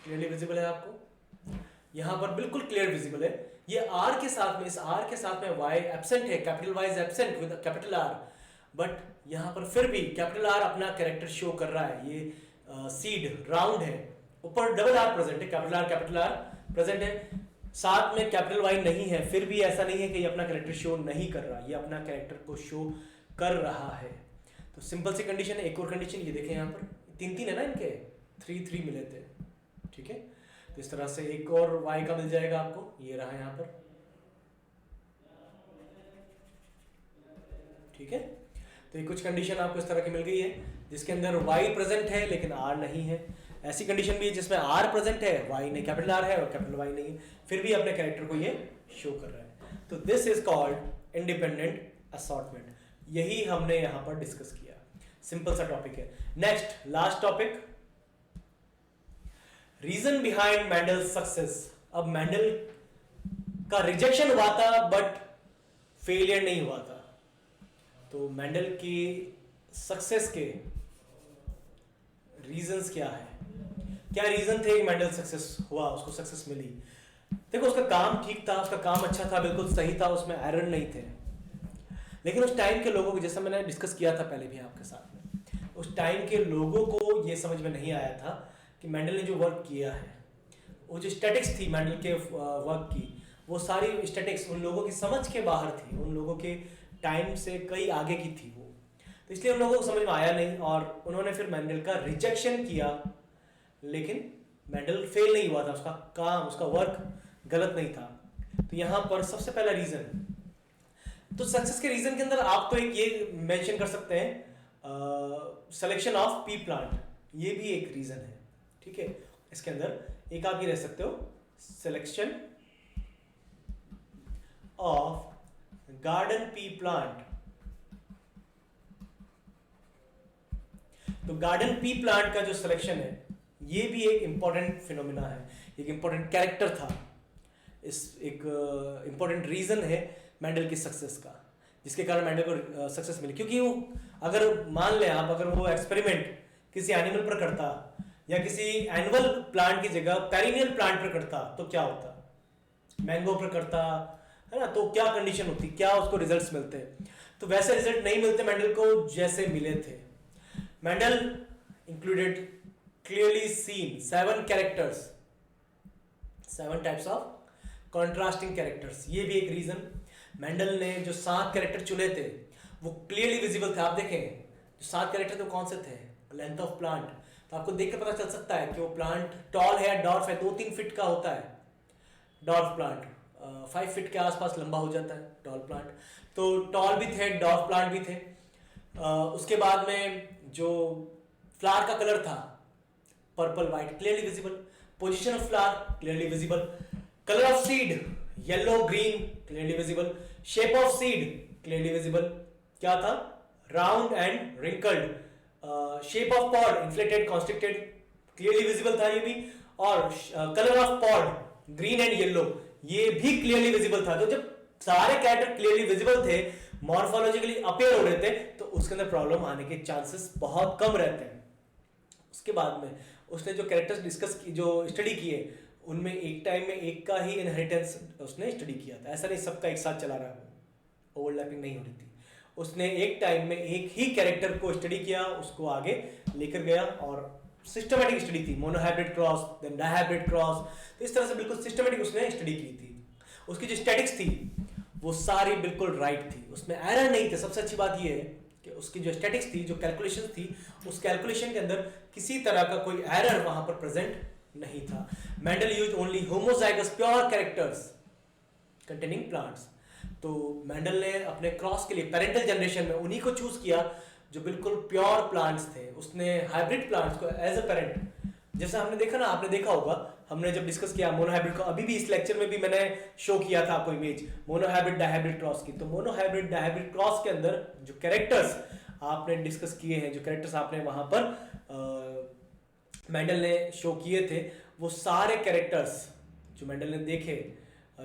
क्लियरली विजिबल है आपको. यहाँ पर बिल्कुल क्लियर विजिबल है. ये आर के साथ में, इस आर के साथ में वाई एब्सेंट है, capital Y is absent with capital R. But यहाँ पर फिर भी कैपिटल आर अपना कैरेक्टर शो कर रहा है. ये सीड राउंड है, ऊपर डबल आर प्रेजेंट है, कैपिटल आर प्रेजेंट है, साथ में कैपिटल वाई नहीं है. फिर भी ऐसा नहीं है कि ये अपना कैरेक्टर शो नहीं कर रहा, ये अपना कैरेक्टर को शो कर रहा है. तो सिंपल सी कंडीशन है. एक और कंडीशन ये देखें, यहाँ पर 3 है ना, इनके 3 मिले थे. ठीक है, तो इस तरह से एक और y का मिल जाएगा आपको. ये रहा यहाँ पर. ठीक है, तो ये कुछ कंडीशन आपको इस तरह की मिल गई है जिसके अंदर y प्रेजेंट है लेकिन r नहीं है. ऐसी कंडीशन भी है जिसमें r प्रेजेंट है, y नहीं, कैपिटल R है और कैपिटल Y नहीं है, फिर भी अपने कैरेक्टर को ये शो कर रहा है. तो this is called independent assortment. यही हमने यहाँ पर डिस्कस किया. सिंपल सा टॉपिक है. Next last topic, reason behind Mendel success. अब मेंडल का रिजेक्शन हुआ था बट फेलियर नहीं हुआ था. तो मेंडल की सक्सेस के रीजंस क्या है? क्या रीजन थे मेंडल सक्सेस हुआ, उसको सक्सेस मिली? देखो, उसका काम ठीक था, उसका काम अच्छा था, बिल्कुल सही था, उसमें एरर नहीं थे. लेकिन उस टाइम के लोगों को, जैसा मैंने डिस्कस किया था पहले भी आपके साथ में, उस टाइम के लोगों को ये समझ में नहीं आया था कि मेंडल ने जो वर्क किया है, वो जो स्टैटिक्स थी मेंडल के वर्क की, वो सारी स्टैटिक्स उन लोगों की समझ के बाहर थी, उन लोगों के टाइम से कई आगे की थी वो. तो इसलिए उन लोगों को समझ में आया नहीं और उन्होंने फिर मेंडल का रिजेक्शन किया. लेकिन मेंडल फेल नहीं हुआ था, उसका काम, उसका वर्क गलत नहीं था. तो यहाँ पर सबसे पहला रीजन, तो सक्सेस के रीजन के अंदर आप तो एक ये मेंशन कर सकते हैं, सिलेक्शन ऑफ पी प्लांट. ये भी एक रीजन है. ठीक है, इसके अंदर एक आप ये रह सकते हो, selection of garden pea plant. तो गार्डन पी प्लांट का जो सिलेक्शन है ये भी एक इंपॉर्टेंट फिनोमिना है, एक इंपॉर्टेंट कैरेक्टर था, इस एक इंपॉर्टेंट रीजन है मेंडल की सक्सेस का, जिसके कारण मेंडल को सक्सेस मिली। क्योंकि वो अगर मान लें आप, अगर वो एक्सपेरिमेंट किसी एनिमल पर करता या किसी एनुअल प्लांट की जगह पेरिनियल प्लांट पर करता तो क्या होता, मैंगो पर करता है ना, तो क्या कंडीशन होती, क्या उसको रिजल्ट्स मिलते। तो वैसे रिजल्ट नहीं मिलते मेंडल को जैसे मिले थे। Mendel included clearly seen 7 characters, 7 types of contrasting characters. ये भी एक रीजन, मेंडल ने जो 7 कैरेक्टर चुने थे वो क्लियरली विजिबल थे। आप देखें जो 7 कैरेक्टर थे कौन से थे, लेंथ ऑफ प्लांट, तो आपको देख कर पता चल सकता है कि वो प्लांट टॉल है या डॉर्फ है। 2-3 फीट का होता है डॉर्फ प्लांट, 5 फीट के आसपास लंबा हो जाता है टॉल प्लांट, तो टॉल भी थे, डॉर्फ प्लांट भी थे। उसके बाद में जो फ्लावर का कलर था purple white clearly visible, position of flower clearly visible, colour of seed yellow green clearly visible, shape of seed clearly visible, क्या था round and wrinkled, shape of pod inflated constricted clearly visible था ये भी, और colour of pod green and yellow ये भी clearly visible था। तो जब सारे कैरेक्टर क्लियरली विजिबल थे, मॉर्फोलॉजिकली अपीयर हो रहे थे, तो उसके अंदर प्रॉब्लम आने के चांसेस बहुत कम रहते हैं। उसके बाद में उसने जो कैरेक्टर्स डिस्कस की, जो स्टडी किए, उनमें एक टाइम में एक का ही इनहेरिटेंस उसने स्टडी किया था। ऐसा नहीं सबका एक साथ चला रहा है, ओवरलैपिंग नहीं हो रही थी। उसने एक टाइम में एक ही कैरेक्टर को स्टडी किया, उसको आगे लेकर गया, और सिस्टमेटिक स्टडी थी, monohybrid cross then dihybrid cross, तो इस तरह से बिल्कुल सिस्टमेटिक उसने स्टडी की थी। उसकी जो स्टैटिक्स थी वो सारी बिल्कुल राइट थी, उसमें एरर नहीं थे। सबसे अच्छी बात ये है कि उसकी जो स्टैटिक्स थी, जो कैलकुलेशन थी, उस कैलकुलेशन के अंदर किसी तरह का कोई एरर वहां पर प्रेजेंट नहीं था। Mendel used only homozygous pure characters containing plants. तो मेंडल ने अपने क्रॉस के लिए पेरेंटल जनरेशन में उन्हीं को चूज किया जो बिल्कुल प्योर प्लांट्स थे। उसने हाइब्रिड प्लांट्स को एज अ पेरेंट, जैसा हमने देखा ना, आपने देखा होगा, हमने जब डिस्कस किया मोनोहाइब्रिड को, अभी भी इस लेक्चर में भी मैंने शो किया था आपको इमेज मोनोहाइब्रिड डायहाइब्रिड क्रॉस की। तो मोनोहाइब्रिड डायहाइब्रिड क्रॉस के अंदर जो कैरेक्टर्स आपने डिस्कस किए हैं, जो कैरेक्टर्स आपने वहां पर मेंडल ने शो किए थे, वो सारे कैरेक्टर्स जो मेंडल ने देखे,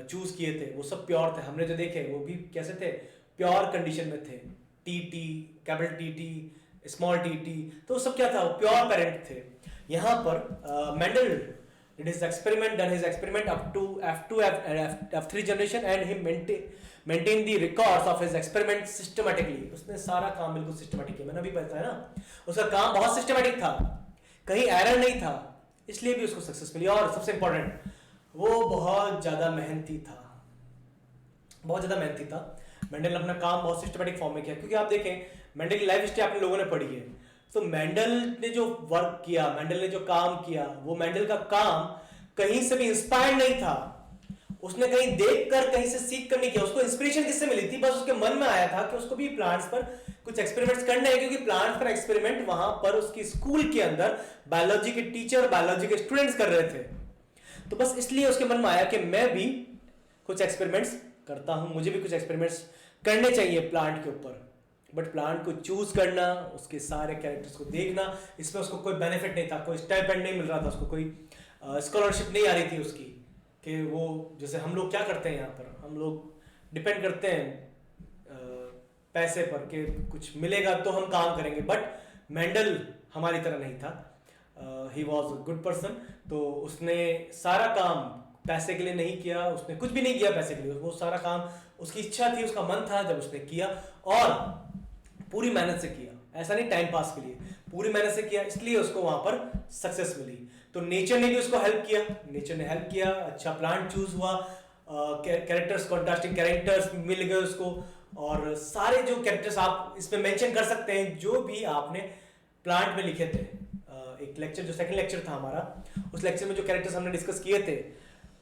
चूज किए थे, वो सब प्योर थे। हमने जो देखे वो भी कैसे थे, प्योर कंडीशन में थे। T, capital T, small T, तो सब क्या था, वो प्योर पेरेंट थे। यहाँ पर Mendel did his experiment, done his experiment up to F2 F3 generation, and he maintain the records of his experiment systematically. उसने सारा काम बिल्कुल सिस्टमैटिक किया, मैंने अभी बताया ना, उसका काम बहुत सिस्टमैटिक था, कहीं एरर नहीं था, इसलिए भी उसको सक्सेस मिली। और सबसे इंपॉर्टेंट, वो बहुत ज्यादा मेहनती था, बहुत ज्यादा मेहनती था। मेंडल ने अपना काम बहुत सिस्टमैटिक फॉर्म में किया, क्योंकि आप देखें मेंडल की लाइफ हिस्ट्री आप लोगों ने पढ़ी है, तो मेंडल ने जो वर्क किया, मेंडल ने जो काम किया, वो मेंडल का काम कहीं से भी इंस्पायर्ड नहीं था। उसने कहीं देखकर, कहीं से सीख कर नहीं किया। उसको इंस्पिरेशन किससे मिली थी, बस उसके मन में आया था कि उसको भी प्लांट्स पर कुछ एक्सपेरिमेंट्स करने हैं, क्योंकि प्लांट्स पर एक्सपेरिमेंट वहां पर उसकी स्कूल के अंदर बायोलॉजी के टीचर, बायोलॉजी के स्टूडेंट्स कर रहे थे। तो बस इसलिए उसके मन में आया कि मैं भी कुछ एक्सपेरिमेंट्स करता हूं, मुझे भी कुछ एक्सपेरिमेंट्स करने चाहिए प्लांट के ऊपर। बट प्लांट को चूज करना, उसके सारे कैरेक्टर्स को देखना, इसमें उसको कोई बेनिफिट नहीं था, कोई स्टाइपेंड नहीं मिल रहा था, उसको कोई स्कॉलरशिप नहीं आ रही थी उसकी, कि वो जैसे हम लोग क्या करते हैं यहाँ पर, हम लोग डिपेंड करते हैं पैसे पर कि कुछ मिलेगा तो हम काम करेंगे। बट मेंडल हमारी तरह नहीं था, he was a good person. तो उसने सारा काम पैसे के लिए नहीं किया, उसने कुछ भी नहीं किया पैसे के लिए, वो सारा काम उसकी इच्छा थी, उसका मन था, जब उसने किया और पूरी मेहनत से किया, ऐसा नहीं टाइम पास के लिए, पूरी मेहनत से किया, इसलिए उसको वहां पर सक्सेस मिली। तो नेचर ने भी उसको हेल्प किया, नेचर ने हेल्प किया, अच्छा प्लांट चूज हुआ, कैरेक्टर्स, कॉन्ट्रास्टिंग कैरेक्टर्स मिल गए उसको, और सारे जो कैरेक्टर्स आप इसमें मेंशन कर सकते हैं जो भी आपने प्लांट में लिखे थे। एक लेक्चर, जो सेकंड लेक्चर था हमारा, उस लेक्चर में जो कैरेक्टर्स हमने डिस्कस किए थे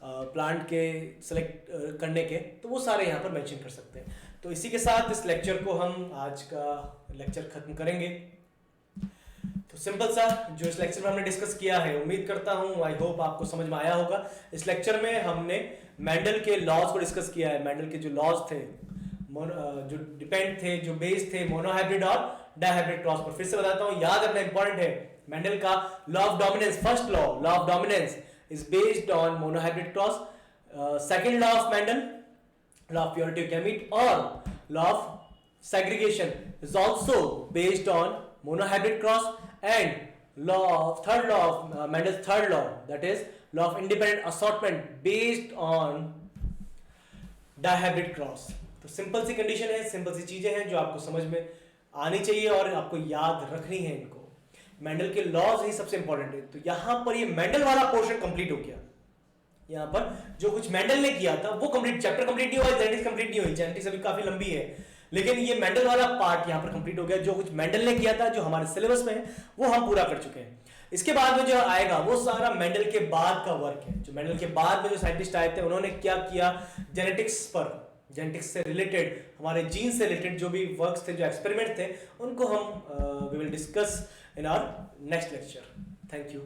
प्लांट के सिलेक्ट करने के, तो वो सारे यहाँ पर मेंशन कर सकते हैं। तो इसी के साथ इस लेक्चर को हम आज का लेक्चर खत्म करेंगे। तो सिंपल सा जो इस लेक्चर में हमने डिस्कस किया है, उम्मीद करता हूँ, आई होप आपको समझ में आया होगा। इस लेक्चर में हमने मेंडल के लॉज को डिस्कस किया है। मेंडल के जो लॉज थे, जो डिपेंड थे, जो बेस्ड थे मोनोहाइब्रिड और डायहाइब्रिड क्रॉस पर। फिर से बताता हूँ, याद रखना इंपॉर्टेंट है, मेंडल का law of dominance, first law of dominance is based on monohybrid cross. Second law of Mendel, law of purity of gamete, or law of segregation is also based on monohybrid cross, and third law of Mendel's third law, that is law of independent assortment, based on dihybrid cross। तो simple सी कंडीशन है, simple सी चीजें हैं जो आपको समझ में आनी चाहिए और आपको याद रखनी है इनको। मेंडल के लॉज ही सबसे इंपॉर्टेंट है। तो यहां पर ये मेंडल वाला पोर्शन कंप्लीट हो गया। यहाँ पर जो कुछ मेंडल ने किया था वो कंप्लीट, चैप्टर कंप्लीट नहीं हुआ, जेनेटिक्स कंप्लीट नहीं हुई, जेनेटिक्स अभी काफी लंबी है, लेकिन ये मेंडल वाला पार्ट यहाँ पर कंप्लीट हो गया। जो कुछ मेंडल ने किया था, जो हमारे सिलेबस में है, वो हम पूरा कर चुके हैं। इसके बाद में जो आएगा वो सारा मेंडल के बाद का वर्क है। जो मेंडल के बाद में जो साइंटिस्ट आए थे उन्होंने क्या किया, जेनेटिक्स पर, जेनेटिक्स से रिलेटेड, हमारे जीन से रिलेटेड जो भी वर्क्स थे, जो एक्सपेरिमेंट थे, उनको हम we will discuss in our next lecture. Thank you.